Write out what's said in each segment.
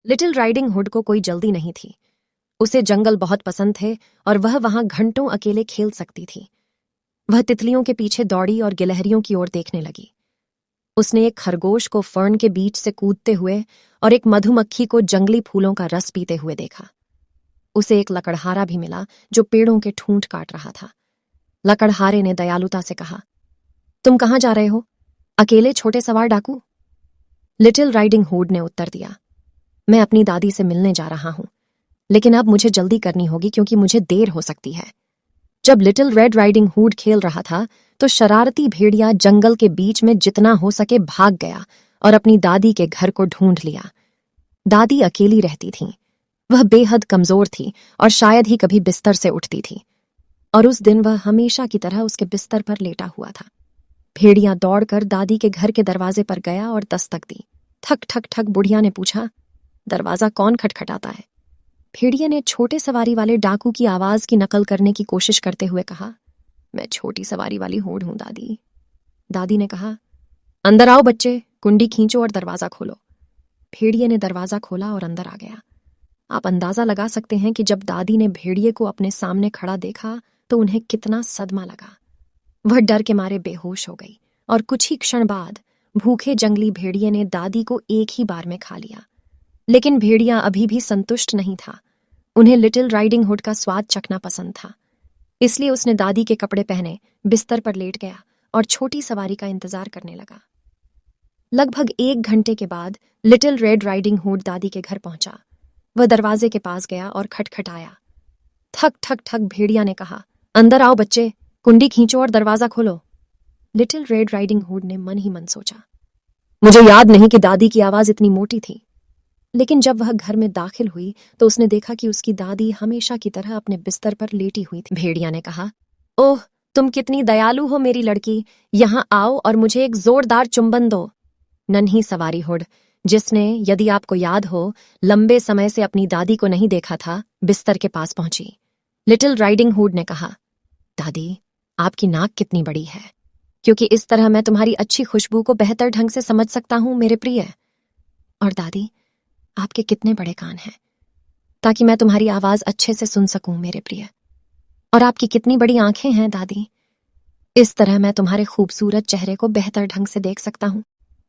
Little riding hood को कोई जल्दी नहीं थी। उसे जंगल बहुत पसंद थे और वह वहां घंटों अकेले खेल सकती थी। वह तितलियों के पीछे दौड़ी और गिलहरियों की ओर देखने लगी। उसने एक खरगोश को फर्न के बीच से कूदते हुए और एक मधुमक्खी को जंगली फूलों का रस पीते हुए देखा। उसे एक लकड़हारा भी मिला जो पेड़ों के ठूंठ काट रहा था। लकड़हारे ने दयालुता से कहा, तुम कहाँ जा रहे हो, अकेले छोटे सवार डाकू? लिटिल राइडिंग हुड ने उत्तर दिया, मैं अपनी दादी से मिलने जा रहा हूं, लेकिन अब मुझे जल्दी करनी होगी क्योंकि मुझे देर हो सकती है। जब लिटिल रेड राइडिंग हुड खेल रहा था तो शरारती भेड़िया जंगल के बीच में जितना हो सके भाग गया और अपनी दादी के घर को ढूंढ लिया। दादी अकेली रहती थीं। वह बेहद कमजोर थी और शायद ही कभी बिस्तर से उठती थी, और उस दिन वह हमेशा की तरह उसके बिस्तर पर लेटा हुआ था। भेड़िया दौड़कर दादी के घर के दरवाजे पर गया और दस्तक दी। ठक ठक ठक बुढ़िया ने पूछा, दरवाजा कौन खटखटाता है? भेड़िया ने छोटे सवारी वाले डाकू की आवाज की नकल करने की कोशिश करते हुए कहा, मैं छोटी सवारी वाली हुड हूं दादी। दादी ने कहा, अंदर आओ बच्चे, कुंडी खींचो और दरवाजा खोलो। भेड़िए ने दरवाजा खोला और अंदर आ गया। आप अंदाजा लगा सकते हैं कि जब दादी ने भेड़िए को अपने सामने खड़ा देखा तो उन्हें कितना सदमा लगा। वह डर के मारे बेहोश हो गई और कुछ ही क्षण बाद भूखे जंगली भेड़िए ने दादी को एक ही बार में खा लिया। लेकिन भेड़िया अभी भी संतुष्ट नहीं था। उन्हें लिटिल राइडिंग हुड का स्वाद चखना पसंद था, इसलिए उसने दादी के कपड़े पहने बिस्तर पर लेट गया और छोटी सवारी का इंतजार करने लगा। लगभग 1 घंटे के बाद लिटिल रेड राइडिंग हुड दादी के घर पहुंचा। वह दरवाजे के पास गया और खटखटाया। ठक ठक ठक भेड़िया ने कहा, अंदर आओ बच्चे, कुंडी खींचो और दरवाजा खोलो। लिटिल रेड राइडिंग हुड ने मन ही मन सोचा, मुझे याद नहीं कि दादी की आवाज इतनी मोटी थी। लेकिन जब वह घर में दाखिल हुई तो उसने देखा कि उसकी दादी हमेशा की तरह अपने बिस्तर पर लेटी हुई थी। भेड़िया ने कहा, ओह, तुम कितनी दयालु हो मेरी लड़की, यहां आओ और मुझे एक जोरदार चुंबन दो। नन्ही सवारी हुड, जिसने, यदि आपको याद हो, लंबे समय से अपनी दादी को नहीं देखा था, बिस्तर के पास पहुंची। लिटिल राइडिंग हुड ने कहा, दादी, आपकी नाक कितनी बड़ी है, क्योंकि इस तरह मैं तुम्हारी अच्छी खुशबू को बेहतर ढंग से समझ सकता हूं मेरे प्रिय। और दादी, आपके कितने बड़े कान हैं, ताकि मैं तुम्हारी आवाज अच्छे से सुन सकूं मेरे प्रिय। और आपकी कितनी बड़ी आंखें हैं दादी, इस तरह मैं तुम्हारे खूबसूरत चेहरे को बेहतर ढंग से देख सकता हूं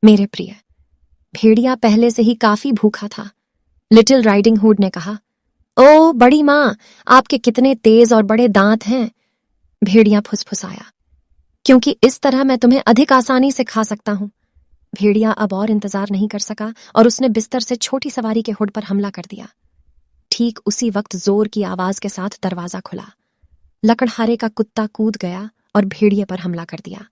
मेरे प्रिय। भेड़िया पहले से ही काफी भूखा था। लिटिल राइडिंग हुड ने कहा, ओ बड़ी माँ, आपके कितने तेज और बड़े दांत हैं। भेड़िया फुसफुसाया, क्योंकि इस तरह मैं तुम्हें अधिक आसानी से खा सकता हूं। भेड़िया अब और इंतजार नहीं कर सका और उसने बिस्तर से छोटी सवारी के हुड पर हमला कर दिया। ठीक उसी वक्त जोर की आवाज के साथ दरवाजा खुला। लकड़हारे का कुत्ता कूद गया और भेड़िए पर हमला कर दिया।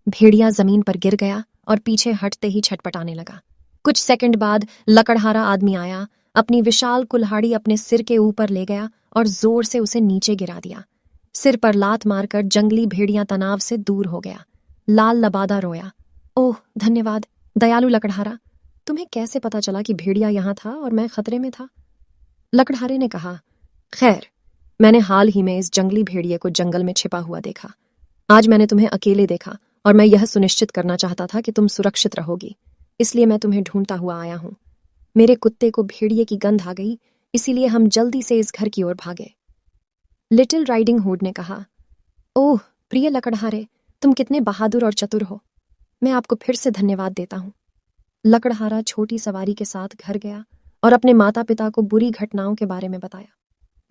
भेड़िया जमीन पर गिर गया और पीछे हटते ही छटपटाने लगा। कुछ सेकंड बाद लकड़हारा आदमी आया, अपनी विशाल कुल्हाड़ी अपने सिर के ऊपर ले गया और जोर से उसे नीचे गिरा दिया। सिर पर लात मारकर जंगली भेड़िया तनाव से दूर हो गया। लाल लबादा रोया, ओह धन्यवाद दयालु लकड़हारा, तुम्हें कैसे पता चला कि भेड़िया यहां था और मैं खतरे में था? लकड़हारे ने कहा, खैर, मैंने हाल ही में इस जंगली भेड़िए को जंगल में छिपा हुआ देखा। आज मैंने तुम्हें अकेले देखा और मैं यह सुनिश्चित करना चाहता था कि तुम सुरक्षित रहोगी, इसलिए मैं तुम्हें ढूंढता हुआ आया हूं। मेरे कुत्ते को भेड़िए की गंध आ गई, इसीलिए हम जल्दी से इस घर की ओर भागे। लिटिल राइडिंग हुड ने कहा, ओह प्रिय लकड़हारे, तुम कितने बहादुर और चतुर हो, मैं आपको फिर से धन्यवाद देता हूं। लकड़हारा छोटी सवारी के साथ घर गया और अपने माता पिता को बुरी घटनाओं के बारे में बताया।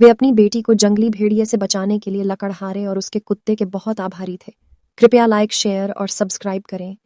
वे अपनी बेटी को जंगली भेड़िए से बचाने के लिए लकड़हारे और उसके कुत्ते के बहुत आभारी थे। कृपया लाइक, शेयर और सब्सक्राइब करें